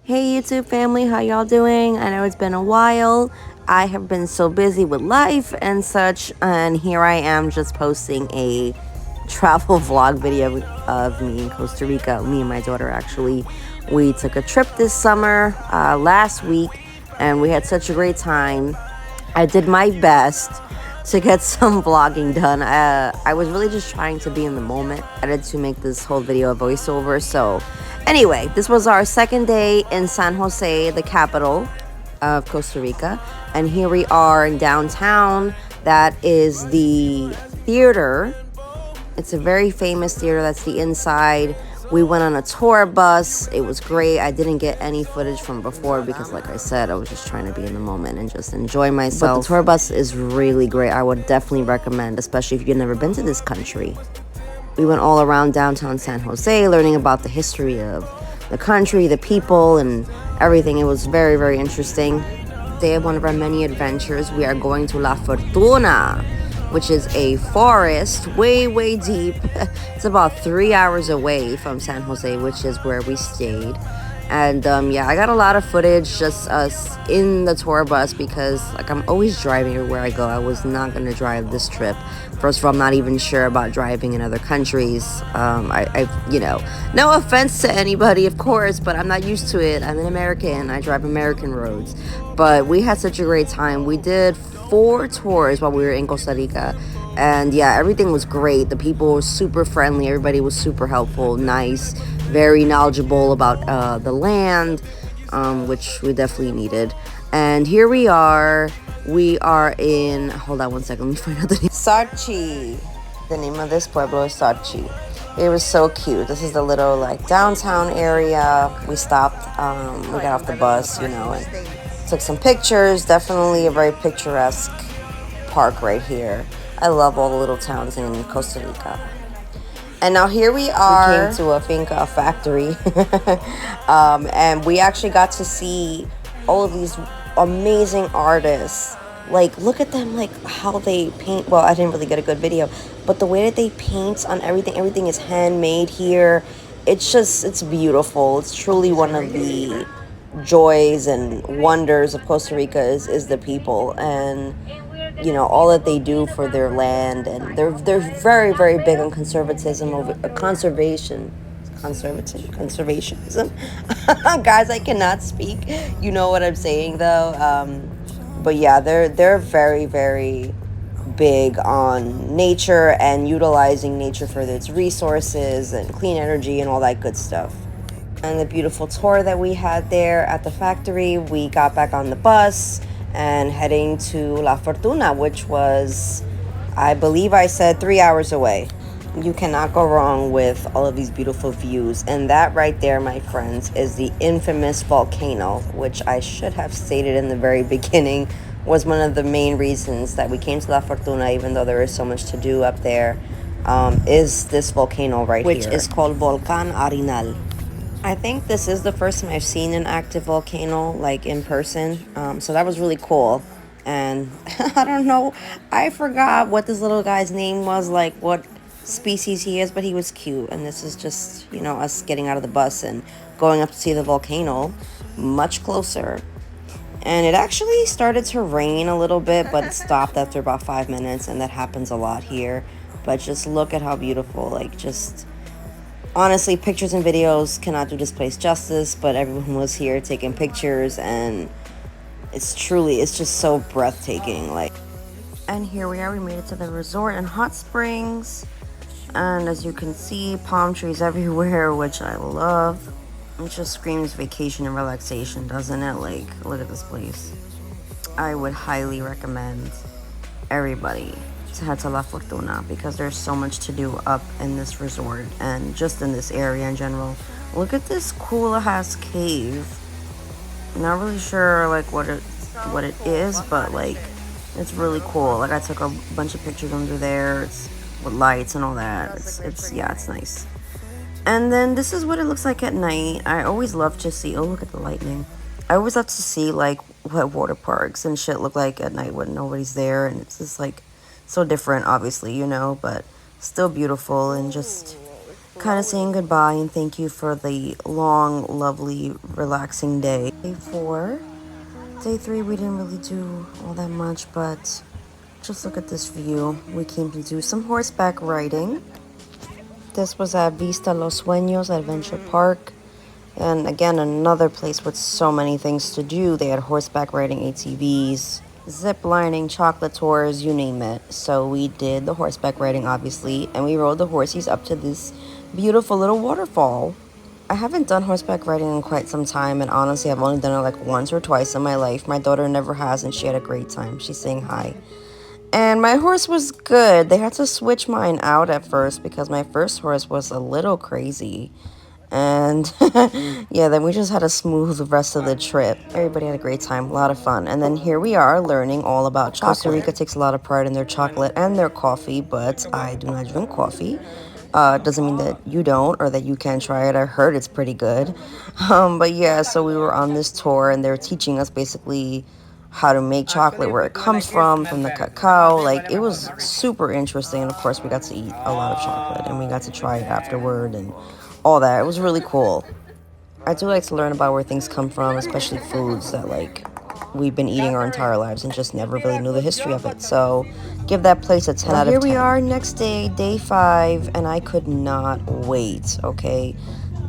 Hey YouTube family, how y'all doing? I know it's been a while. I have been so busy with life and such, and here I am just posting a travel vlog video of me in Costa Rica. Me and my daughter actually. We took a trip this summer, last week, and we had such a great time. I did my best to get some vlogging done. I was really just trying to be in the moment. I had to make this whole video a voiceover. So anyway, this was our second day in San Jose, the capital of Costa Rica. And here we are in downtown. That is the theater. It's a very famous theater. That's the inside. We went on a tour bus. It was great. I didn't get any footage from before because, like I said, I was just trying to be in the moment and just enjoy myself. But the tour bus is really great. I would definitely recommend, especially if you've never been to this country. We went all around downtown San Jose, learning about the history of the country, the people, and everything. It was very, very interesting. Day of one of our many adventures, we are going to La Fortuna, which is a forest way, way deep. It's about 3 hours away from San Jose, which is where we stayed. And yeah, I got a lot of footage, just us in the tour bus, because like I'm always driving everywhere I go. I was not going to drive this trip. First of all, I'm not even sure about driving in other countries. You know, no offense to anybody, of course, but I'm not used to it. I'm an American. I drive American roads. But we had such a great time. We did 4 tours while we were in Costa Rica. And yeah, everything was great. The people were super friendly. Everybody was super helpful, nice, very knowledgeable about the land, which we definitely needed. And here we are. We are in, hold on one second, let me find out the name. Sarchi. The name of this pueblo is Sarchi. It was so cute. This is the little like downtown area. We stopped, we got off the bus, you know, and took some pictures. Definitely a very picturesque park right here. I love all the little towns in Costa Rica. And now here we are. We came to a finca, a factory. And we actually got to see all of these amazing artists. Like, look at them, like how they paint. Well, I didn't really get a good video, but the way that they paint on everything is handmade here. It's just, it's beautiful. It's truly one of the joys and wonders of Costa Rica is the people, and you know, all that they do for their land. And they're very, very big on conservatism, over conservationism. Guys, I cannot speak, you know what I'm saying though. But yeah, they're very, very big on nature and utilizing nature for its resources and clean energy and all that good stuff. And the beautiful tour that we had there at the factory, we got back on the bus and heading to La Fortuna, which was, I believe I said, 3 hours away. You cannot go wrong with all of these beautiful views. And that right there, my friends, is the infamous volcano, which I should have stated in the very beginning was one of the main reasons that we came to La Fortuna, even though there is so much to do up there, is this volcano right here, which is called Volcán Arenal. I think this is the first time I've seen an active volcano, like in person. So that was really cool. And I don't know, I forgot what this little guy's name was, like what species he is, but he was cute. And this is just, you know, us getting out of the bus and going up to see the volcano much closer. And it actually started to rain a little bit, but it stopped after about 5 minutes, and that happens a lot here. But just look at how beautiful, like, just honestly, pictures and videos cannot do this place justice, but everyone was here taking pictures, and it's just so breathtaking. Like, and here we are, we made it to the resort and hot springs, and as you can see, palm trees everywhere, which I love. It just screams vacation and relaxation, doesn't it? Like, look at this place. I would highly recommend everybody to head to La Fortuna because there's so much to do up in this resort and just in this area in general. Look at this cool ass cave. Not really sure like what it is, but like it's really cool. Like I took a bunch of pictures under there. It's with lights and all that. It's yeah, it's nice. And then this is what it looks like at night. I always love to see, oh look at the lightning. I always love to see like what water parks and shit look like at night when nobody's there, and it's just like so different, obviously, you know, but still beautiful and just kind of saying goodbye and thank you for the long, lovely, relaxing day. Day 4. Day 3, we didn't really do all that much, but just look at this view. We came to do some horseback riding. This was at Vista Los Sueños Adventure Park. And again, another place with so many things to do. They had horseback riding ATVs, zip lining, chocolate tours, you name it. So we did the horseback riding, obviously, and we rode the horses up to this beautiful little waterfall. I haven't done horseback riding in quite some time, and honestly, I've only done it like once or twice in my life. My daughter never has, and she had a great time. She's saying hi. And my horse was good. They had to switch mine out at first because my first horse was a little crazy. And yeah, then we just had a smooth rest of the trip. Everybody had a great time, a lot of fun. And then here we are learning all about chocolate. Costa Rica takes a lot of pride in their chocolate and their coffee, but I do not drink coffee. Doesn't mean that you don't or that you can't try it. I heard it's pretty good. But yeah, so we were on this tour and they were teaching us basically how to make chocolate, where it comes from the cacao. Like, it was super interesting. And of course, we got to eat a lot of chocolate and we got to try it afterward and all that. It was really cool. I do like to learn about where things come from, especially foods that like we've been eating our entire lives and just never really knew the history of it. So give that place a 10 out of 10. Here we are, next day, day 5, and I could not wait, okay?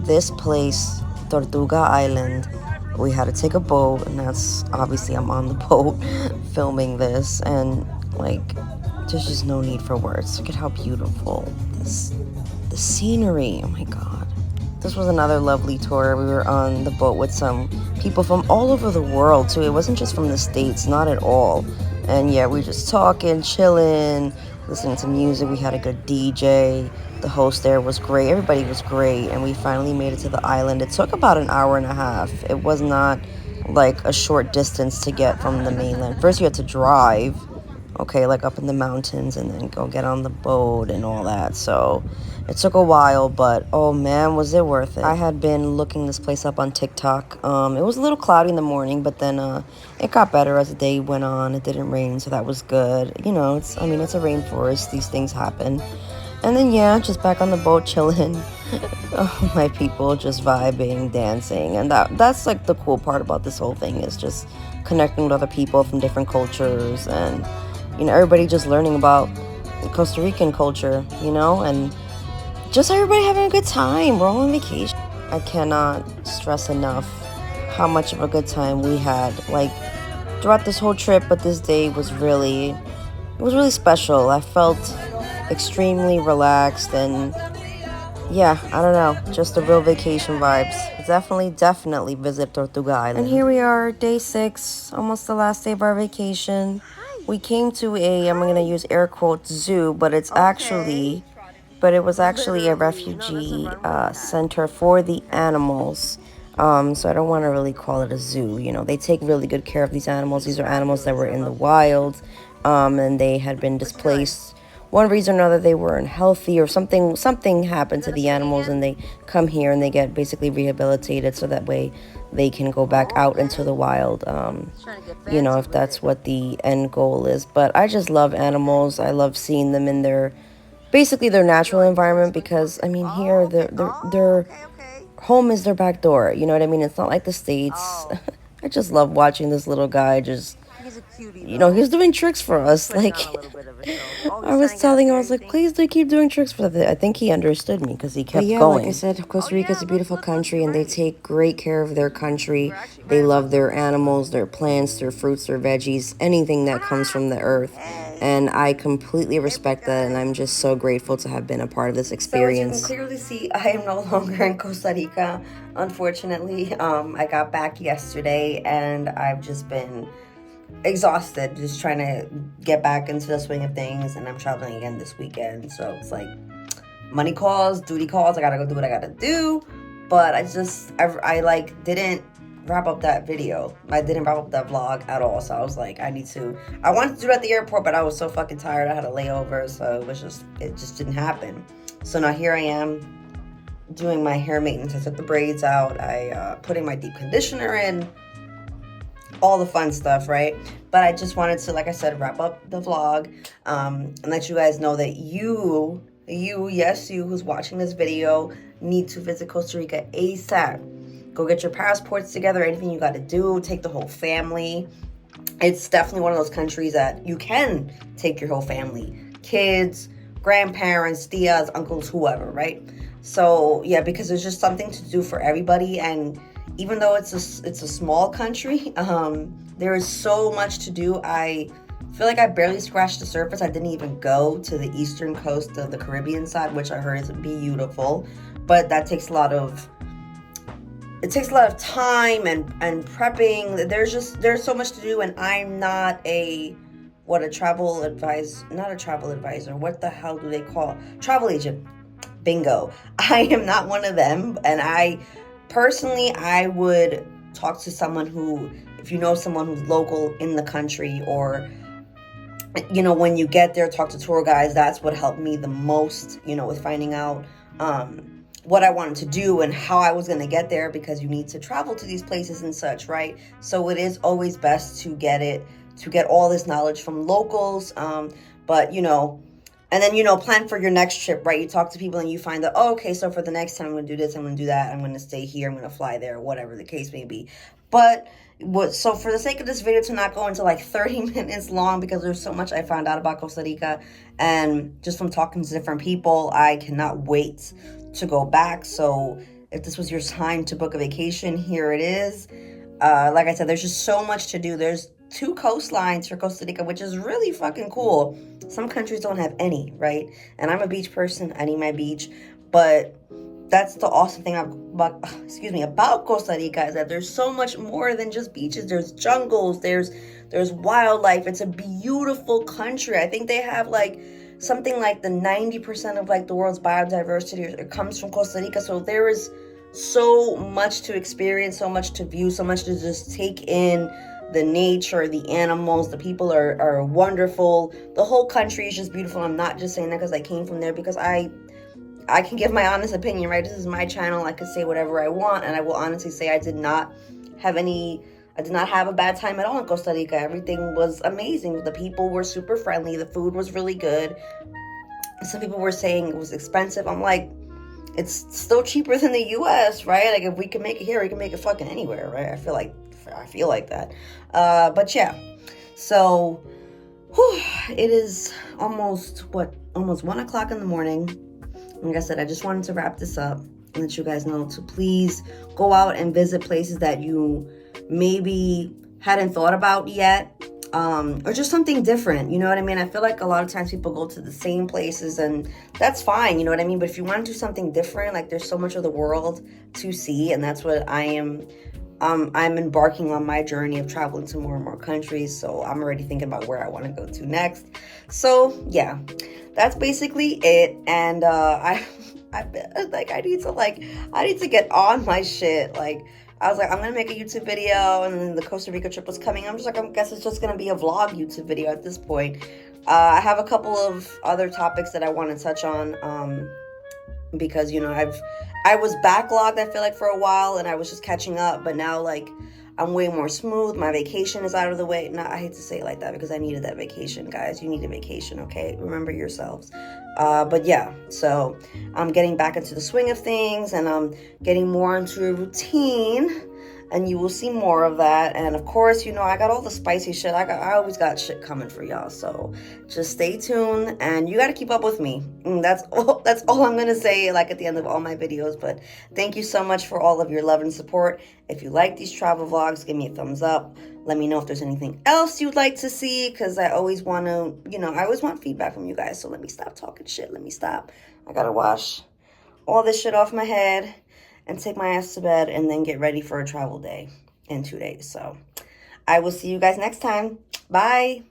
This place, Tortuga Island, we had to take a boat, and that's obviously I'm on the boat filming this, and like there's just no need for words. Look at how beautiful the scenery. Oh my god. This was another lovely tour. We were on the boat with some people from all over the world too. It wasn't just from the States, not at all. And yeah, we were just talking, chilling, listening to music. We had a good DJ. The host there was great. Everybody was great. And we finally made it to the island. It took about an hour and a half. It was not like a short distance to get from the mainland. First you had to drive, okay, like up in the mountains, and then go get on the boat and all that. So it took a while, but oh man, was it worth it. I had been looking this place up on TikTok. It was a little cloudy in the morning, but then it got better as the day went on. It didn't rain, so that was good. You know, it's a rainforest. These things happen. And then yeah, just back on the boat chilling. Oh, my people just vibing, dancing, and that's like the cool part about this whole thing, is just connecting with other people from different cultures, and you know, everybody just learning about Costa Rican culture, you know, and just everybody having a good time. We're all on vacation. I cannot stress enough how much of a good time we had, like, throughout this whole trip. But this day was really special. I felt extremely relaxed, and yeah, I don't know, just the real vacation vibes. Definitely visit Tortuga Island. And here we are, day 6, almost the last day of our vacation. We came to I'm gonna use air quotes, zoo, but it was actually a refugee center for the animals. So I don't want to really call it a zoo. You know, they take really good care of these animals. These are animals that were in the wild, and they had been displaced. One reason or another, they weren't healthy, or something happened to the animals, and they come here and they get basically rehabilitated, so that way they can go back out into the wild, you know, if that's what the end goal is. But I just love animals. I love seeing them in their natural environment, because I mean, here their home is their back door, you know what I mean? It's not like the States. I just love watching this little guy just, you know, he's doing tricks for us. Like, I was telling him, I was like, please do keep doing tricks for them. I think he understood me because he kept going. Like I said, Costa Rica is a beautiful country, and they take great care of their country. They love their animals, their plants, their fruits, their veggies, anything that comes from the earth. And I completely respect that, and I'm just so grateful to have been a part of this experience. So as you can clearly see, I am no longer in Costa Rica, unfortunately. I got back yesterday, and I've just been exhausted, just trying to get back into the swing of things, and I'm traveling again this weekend, so it's like money calls, duty calls. I gotta go do what I gotta do. But I like didn't wrap up that video. I didn't wrap up that vlog at all, so I was like, I wanted to do it at the airport, but I was so fucking tired. I had a layover, so it just didn't happen. So now here I am doing my hair maintenance. I took the braids out, I putting my deep conditioner in, all the fun stuff, right? But I just wanted to, like I said, wrap up the vlog, and let you guys know that you yes, you who's watching this video need to visit Costa Rica ASAP. Go get your passports together, anything you got to do, take the whole family. It's definitely one of those countries that you can take your whole family, kids, grandparents, tias, uncles, whoever, right? So yeah, because there's just something to do for everybody. And even though it's a small country, there is so much to do. I feel like I barely scratched the surface. I didn't even go to the eastern coast of the Caribbean side, which I heard is beautiful, but that takes a lot of time and prepping. There's so much to do, and I'm not not a travel advisor. What the hell do they call travel agent? Bingo. I am not one of them, and I would talk to someone who, if you know someone who's local in the country, or when you get there, talk to tour guides. That's what helped me the most, with finding out what I wanted to do and how I was going to get there, because you need to travel to these places and such, right? So it is always best to get all this knowledge from locals. But and then, plan for your next trip, right? You talk to people and you find that, oh, okay, so for the next time I'm going to do this, I'm going to do that, I'm going to stay here, I'm going to fly there, whatever the case may be. But so for the sake of this video to not go into like 30 minutes long, because there's so much I found out about Costa Rica, and just from talking to different people, I cannot wait to go back. So if this was your time to book a vacation, here it is. Like I said, there's just so much to do. There's 2 coastlines for Costa Rica, which is really fucking cool. Some countries don't have any, right? And I'm a beach person. I need my beach. But that's the awesome thing about Costa Rica, is that there's so much more than just beaches. There's jungles, there's wildlife. It's a beautiful country. I think they have like something like the 90% of like the world's biodiversity it comes from Costa Rica. So there is so much to experience, so much to view, so much to just take in. The nature, the animals, the people are wonderful. The whole country is just beautiful. I'm not just saying that because I came from there, because I can give my honest opinion, right? This is my channel. I could say whatever I want, and I will honestly say I did not have a bad time at all in Costa Rica. Everything was amazing. The people were super friendly. The food was really good. Some people were saying it was expensive. I'm like, it's still cheaper than the US, right? Like, if we can make it here, we can make it fucking anywhere, right? I feel like that. But yeah, so it is almost 1 o'clock in the morning. Like I said, I just wanted to wrap this up and let you guys know to please go out and visit places that you maybe hadn't thought about yet, or just something different. You know what I mean? I feel like a lot of times people go to the same places, and that's fine. You know what I mean? But if you want to do something different, like, there's so much of the world to see, and that's what I am. I'm embarking on my journey of traveling to more and more countries, so I'm already thinking about where I want to go to next. So yeah, that's basically it. And I need to get on my shit. Like, I was like, I'm gonna make a YouTube video, and then the Costa Rica trip was coming. I'm just like, I guess it's just gonna be a vlog YouTube video at this point. I have a couple of other topics that I want to touch on, because I was backlogged, I feel like, for a while, and I was just catching up, but now, like, I'm way more smooth. My vacation is out of the way. Now, I hate to say it like that, because I needed that vacation, guys. You need a vacation, okay? Remember yourselves. But yeah, so I'm getting back into the swing of things, and I'm getting more into a routine, and you will see more of that. And of course, I got all the spicy shit. I always got shit coming for y'all. So just stay tuned, and you got to keep up with me. That's all I'm going to say, like, at the end of all my videos. But thank you so much for all of your love and support. If you like these travel vlogs, give me a thumbs up. Let me know if there's anything else you'd like to see, because I always want to, I always want feedback from you guys. So let me stop talking shit. Let me stop. I got to wash all this shit off my head and take my ass to bed, and then get ready for a travel day in 2 days. So I will see you guys next time. Bye.